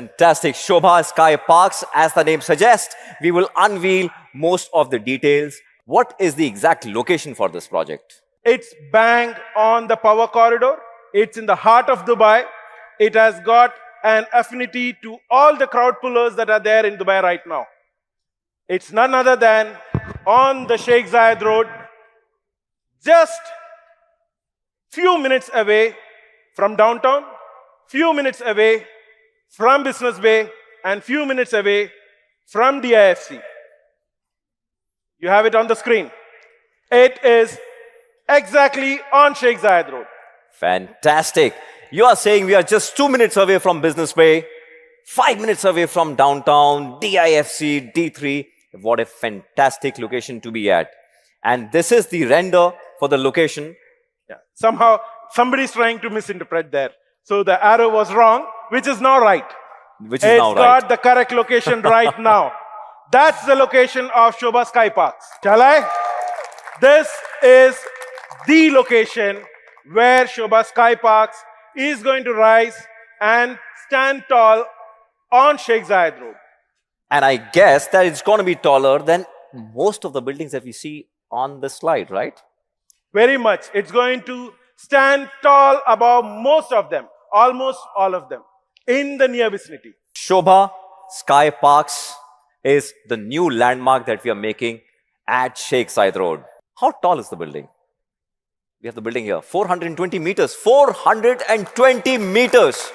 fantastic. Sobha SkyParks, as the name suggests, we will unveil most of the details. What is the exact location for this project? It's bang on the power corridor. It's in the heart of Dubai. It has got an affinity to all the crowd pullers that are there in Dubai right now. It's none other than on the Sheikh Zayed Road, just few minutes away from downtown, few minutes away from Business Bay, and few minutes away from DIFC. You have it on the screen. It is exactly on Sheikh Zayed Road. Fantastic. You are saying we are just 2 minutes away from Business Bay, 5 minutes away from downtown, DIFC, D3. What a fantastic location to be at. And this is the render for the location. Yeah. Somehow, somebody's trying to misinterpret there. So the arrow was wrong, which is now right. Which is now right. It's got the correct location right now. That's the location of Sobha SkyParks. Shall I? This is the location where Sobha SkyParks is going to rise and stand tall on Sheikh Zayed Road. And I guess that it's going to be taller than most of the buildings that we see on the slide, right? Very much. It's going to stand tall above most of them, almost all of them, in the near vicinity. Sobha SkyParks is the new landmark that we are making at Sheikh Zayed Road. How tall is the building? We have the building here, 420 meters. 420 meters.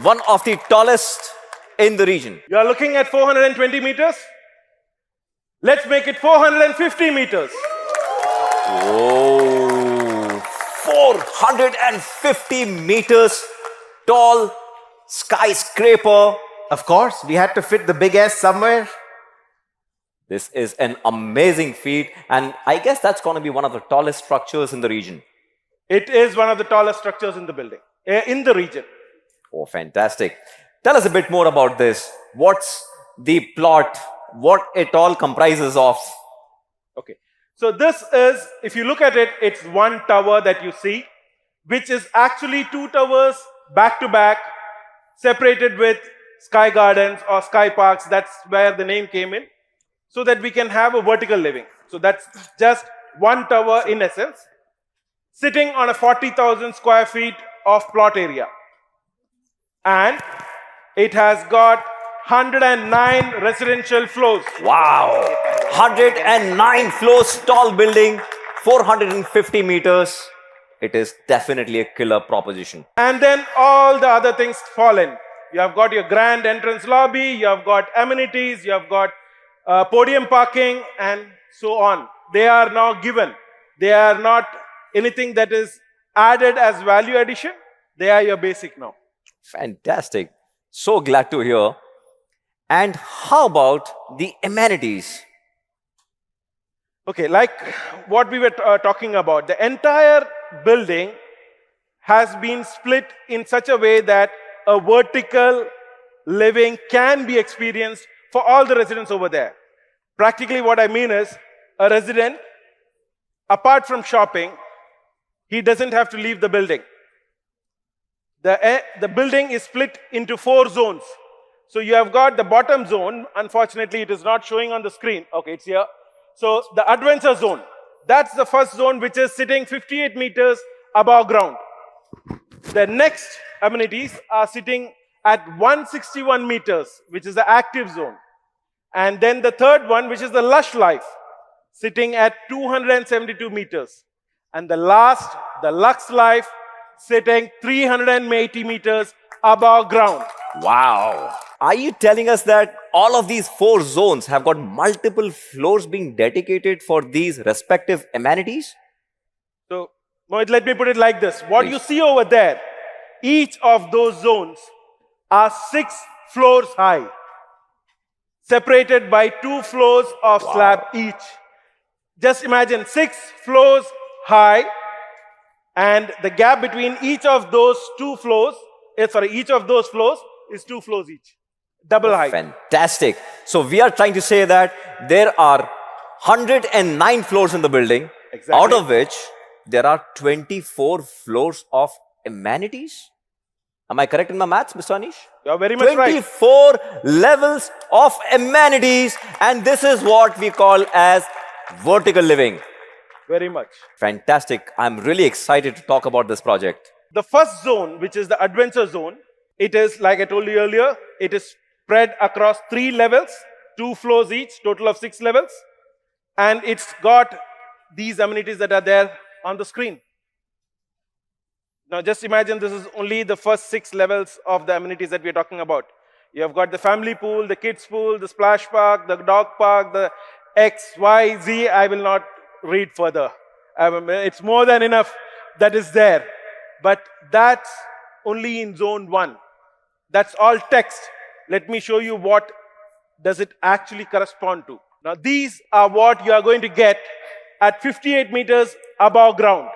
One of the tallest in the region. You are looking at 420 meters? Let's make it 450 meters. Oh, 450 meters tall skyscraper. Of course, we had to fit the big S somewhere. This is an amazing feat, and I guess that's going to be one of the tallest structures in the region. It is one of the tallest structures in the building, in the region. Oh, fantastic. Tell us a bit more about this. What's the plot? What it all comprises of? Okay. So this is, if you look at it, it's one tower that you see, which is actually two towers back to back, separated with sky gardens or sky parks. That's where the name came in, so that we can have a vertical living. So that's just one tower in essence, sitting on a 40,000 square feet of plot area. And it has got 109 residential floors. Wow! 109 floors tall building, 450 meters. It is definitely a killer proposition. And then all the other things fall in. You have got your grand entrance lobby, you have got amenities, you have got podium parking, and so on. They are now given. They are not anything that is added as value addition. They are your basic now. Fantastic. So glad to hear. And how about the amenities? Okay, like what we were talking about, the entire building has been split in such a way that a vertical living can be experienced for all the residents over there. Practically what I mean is, a resident, apart from shopping, he doesn't have to leave the building. The building is split into 4 zones. So you have got the bottom zone. Unfortunately, it is not showing on the screen. Okay, it's here. So the adventure zone, that's the first zone, which is sitting 58 meters above ground. The next amenities are sitting at 161 meters, which is the active zone. And then the third one, which is the lush life, sitting at 272 meters. And the last, the lux life, sitting 380 meters above ground. Wow. Are you telling us that all of these 4 zones have got multiple floors being dedicated for these respective amenities? So, Mohit, let me put it like this. What Please. you see over there, each of those zones are 6 floors high, separated by 2 floors of slab each. Just imagine 6 floors high, and the gap between each of those 2 floors, each of those floors is 2 floors each. Double height. Fantastic. So we are trying to say that there are 109 floors in the building, Exactly. out of which there are 24 floors of amenities. Am I correct in my maths, Mr. Anish? You're very much right. 24 levels of amenities, and this is what we call as vertical living. Very much. Fantastic. I'm really excited to talk about this project. The first zone, which is the adventure zone, it is, like I told you earlier, it is spread across 3 levels, 2 floors each, total of 6 levels. And it's got these amenities that are there on the screen. Now just imagine this is only the first 6 levels of the amenities that we're talking about. You have got the family pool, the kids pool, the splash park, the dog park, the X, Y, Z. I will not read further. It's more than enough that is there. But that's only in zone 1. That's all text. Let me show you what does it actually correspond to. Now these are what you are going to get at 58 meters above ground.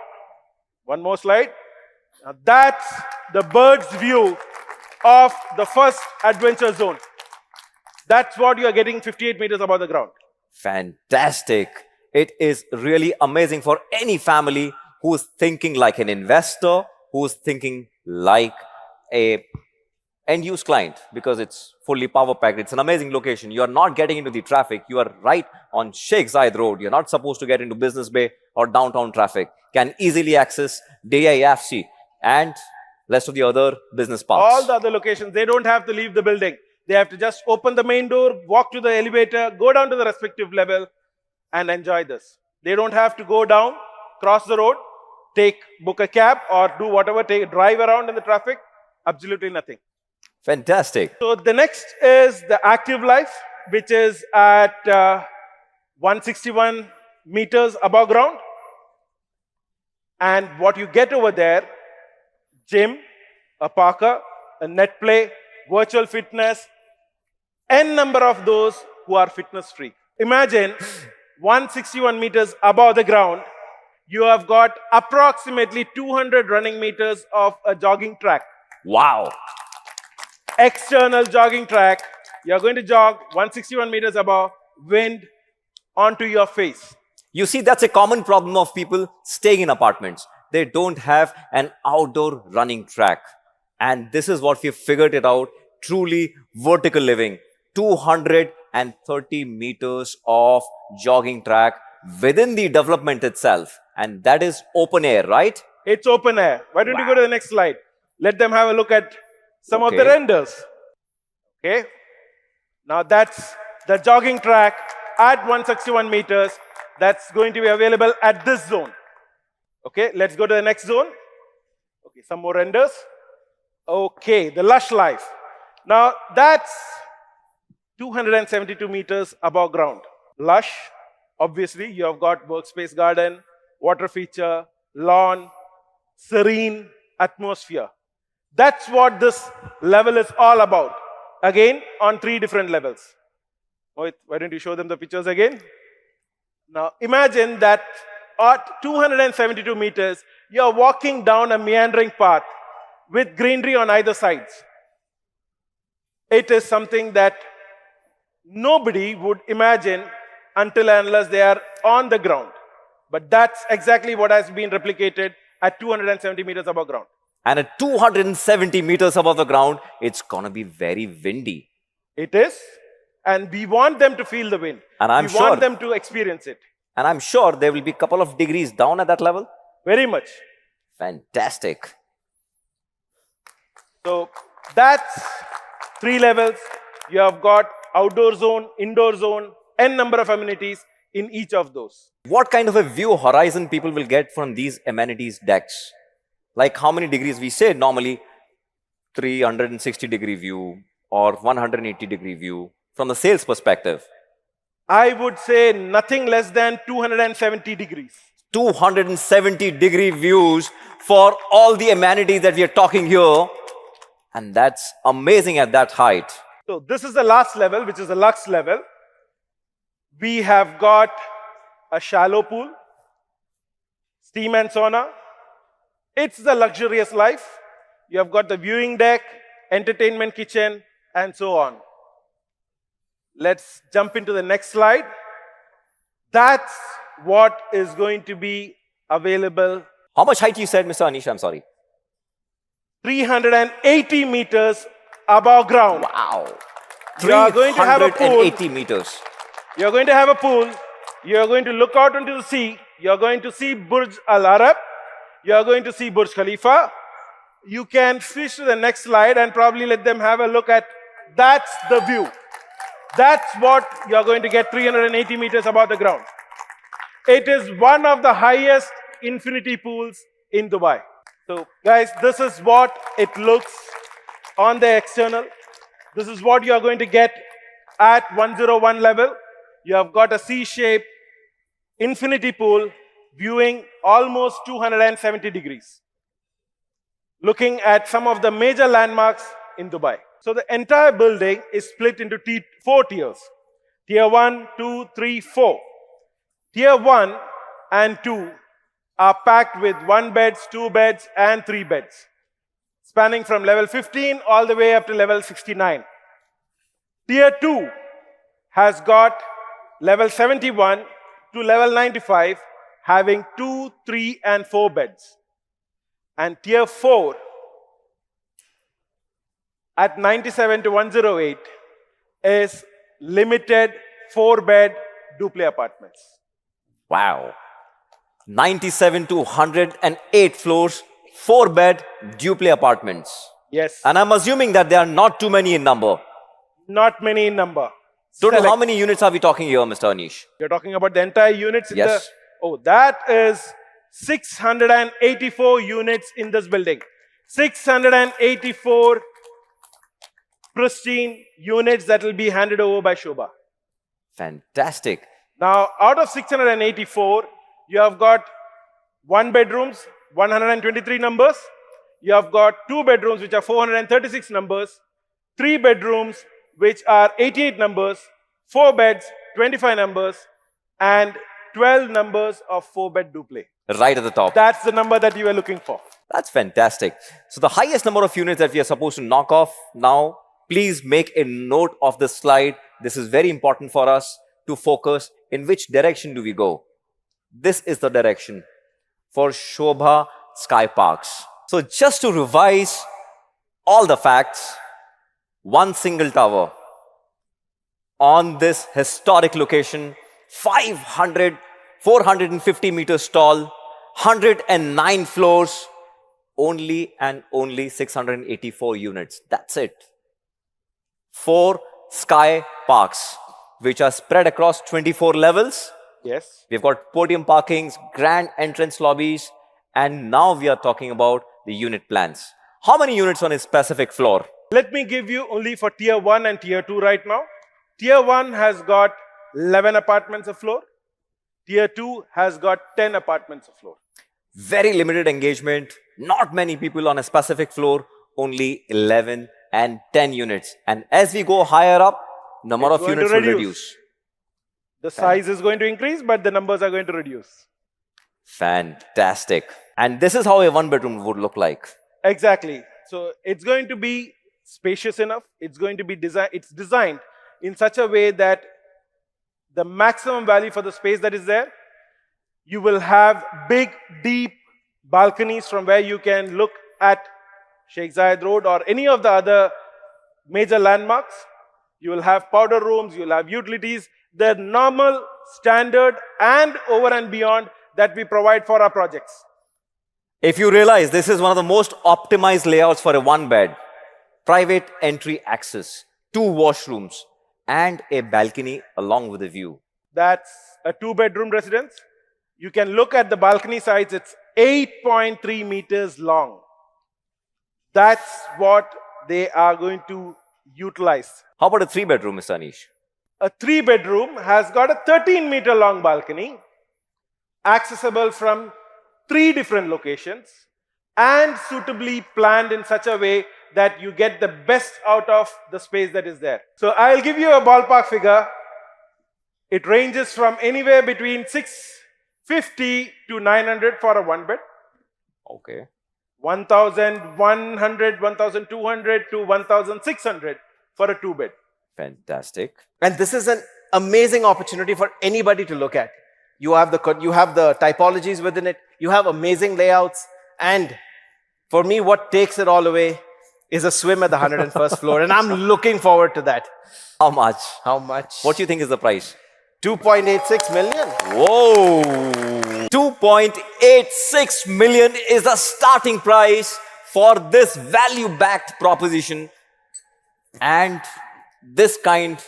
One more slide. Now that's the bird's view of the first adventure zone. That's what you are getting 58 meters above the ground. Fantastic. It is really amazing for any family who's thinking like an investor, who's thinking like a end-use client, because it's fully power-packed. It's an amazing location. You are not getting into the traffic. You are right on Sheikh Zayed Road. You're not supposed to get into Business Bay or downtown traffic. Can easily access DIFC and rest of the other business parks. All the other locations, they don't have to leave the building. They have to just open the main door, walk to the elevator, go down to the respective level and enjoy this. They don't have to go down, cross the road, book a cab or do whatever, drive around in the traffic. Absolutely nothing. Fantastic. So the next is the active life, which is at 161 meters above ground. And what you get over there, gym, a parker, a net play, virtual fitness, n number of those who are fitness freak. Imagine 161 meters above the ground, you have got approximately 200 running meters of a jogging track. Wow. External jogging track. You're going to jog 161 meters above, wind onto your face. You see, that's a common problem of people staying in apartments. They don't have an outdoor running track. And this is what we've figured it out. Truly vertical living. 230 meters of jogging track within the development itself. And that is open air, right? It's open air. Why don't you go to the next slide? Let them have a look at some of the renders. Okay. Now that's the jogging track at 161 meters. That's going to be available at this zone. Okay, let's go to the next zone. Okay, some more renders. Okay, the lush life. Now that's 272 meters above ground. Lush, obviously, you have got workspace garden, water feature, lawn, serene atmosphere. That's what this level is all about. Again, on 3 different levels. Why don't you show them the pictures again? Now, imagine that at 272 meters, you're walking down a meandering path with greenery on either sides. It is something that nobody would imagine until and unless they are on the ground. But that's exactly what has been replicated at 270 meters above ground. And at 270 meters above the ground, it's going to be very windy. It is. And we want them to feel the wind. And I'm we want them to experience it. And I'm sure there will be a couple of degrees down at that level. Very much. Fantastic. So that's 3 levels. You have got outdoor zone, indoor zone, n number of amenities in each of those. What kind of a view horizon people will get from these amenities decks? Like how many degrees? We say normally 360 degree view or 180 degree view from the sales perspective. I would say nothing less than 270 degrees. 270 degree views for all the amenities that we are talking here. And that's amazing at that height. So this is the last level, which is the Lux level. We have got a shallow pool, steam and sauna. It's the luxurious life. You have got the viewing deck, entertainment kitchen, and so on. Let's jump into the next slide. That's what is going to be available. How much height you said, Mr. Anish? I'm sorry. 380 meters above ground. Wow. You are going to have a pool. 380 meters. You're going to have a pool. You're going to look out into the sea. You're going to see Burj Al Arab. You're going to see Burj Khalifa. You can switch to the next slide and probably let them have a look at. That's the view. That's what you're going to get 380 meters above the ground. It is one of the highest infinity pools in Dubai. So guys, this is what it looks on the external. This is what you're going to get at 101 level. You have got a C-shaped infinity pool viewing almost 270 degrees, looking at some of the major landmarks in Dubai. So the entire building is split into 4 tiers. Tier 1, 2, 3, 4. Tier 1 and 2 are packed with 1 beds, 2 beds, and 3 beds, spanning from level 15 all the way up to level 69. Tier 2 has got level 71 to level 95, having 2, 3, and 4 beds. And Tier 4 at 97 to 108 is limited 4-bed duplex apartments. Wow. 97 to 108 floors, 4-bed duplex apartments. Yes. And I'm assuming that there are not too many in number. Not many in number. Total, Select. how many units are we talking here, Mr. Anish? You're talking about the entire units in Yes. that is 684 units in this building. 684 pristine units that will be handed over by Sobha. Fantastic. Now, out of 684, you have got 1 bedrooms, 123 numbers. You have got 2 bedrooms, which are 436 numbers. 3 bedrooms, which are 88 numbers. 4 beds, 25 numbers. And 12 numbers of 4-bed duplex. Right at the top. That's the number that you were looking for. That's fantastic. So the highest number of units that we are supposed to knock off now, please make a note of this slide. This is very important for us to focus in which direction do we go. This is the direction for Sobha SkyParks. So just to revise all the facts, one single tower on this historic location, 450 meters tall, 109 floors, only and only 684 units. That's it. 4 sky parks, which are spread across 24 levels. Yes. We've got podium parkings, grand entrance lobbies, and now we are talking about the unit plans. How many units on a specific floor? Let me give you only for Tier 1 and Tier 2 right now. Tier 1 has got 11 apartments a floor. Tier 2 has got 10 apartments a floor. Very limited engagement, not many people on a specific floor, only 11 and 10 units. And as we go higher up, number of units will reduce. The size is going to increase, but the numbers are going to reduce. Fantastic. And this is how a 1-bedroom would look like. Exactly. So it's going to be spacious enough. It's going to be designed in such a way that the maximum value for the space that is there, you will have big, deep balconies from where you can look at Sheikh Zayed Road or any of the other major landmarks. You will have powder rooms, you will have utilities, the normal, standard, and over and beyond that we provide for our projects. If you realize this is one of the most optimized layouts for a 1-bed, private entry access, 2 washrooms, and a balcony along with a view. That's a 2-bedroom residence. You can look at the balcony sides. It's 8.3 meters long. That's what they are going to utilize. How about a 3-bedroom, Mr. Anish? A 3-bedroom has got a 13-meter long balcony, accessible from 3 different locations, and suitably planned in such a way that you get the best out of the space that is there. So I'll give you a ballpark figure. It ranges from anywhere between 650 to 900 for a 1-bed. Okay. 1,100, 1,200 to 1,600 for a 2-bed. Fantastic. And this is an amazing opportunity for anybody to look at. You have the typologies within it. You have amazing layouts. And For me, what takes it all away is a swim at the 101st floor. And I'm looking forward to that. How much? How much? What do you think is the price? 2.86 million. Whoa! 2.86 million is the starting price for this value-backed proposition. And this kind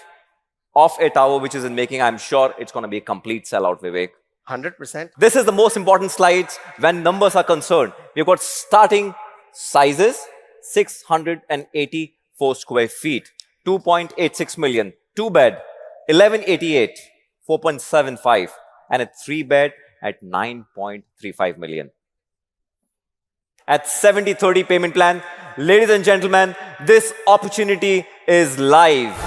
of a tower which is in making, I'm sure it's going to be a complete sellout, Vivek. 100%. This is the most important slides when numbers are concerned. We've got starting sizes, 684 square feet, 2.86 million, 2-bed, 1188, 4.75, and a 3-bed at 9.35 million. At 70-30 payment plan, ladies and gentlemen, this opportunity is live.